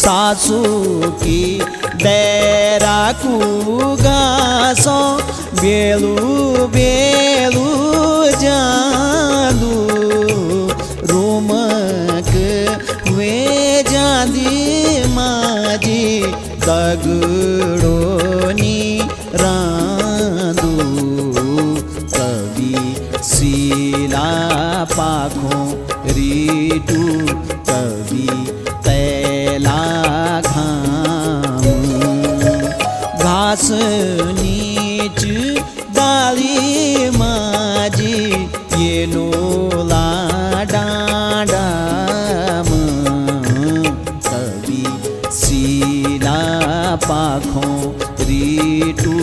सासू की डेरा कू गासो बेलू बेलू जालू रोमक वे जादी माजी दगड़ोनी रांदू कभी सीला पाखों रीटू कभी तैला घाम घास नीच डाली माजी ये नोला डांडाम कभी सीला पाखों रीटू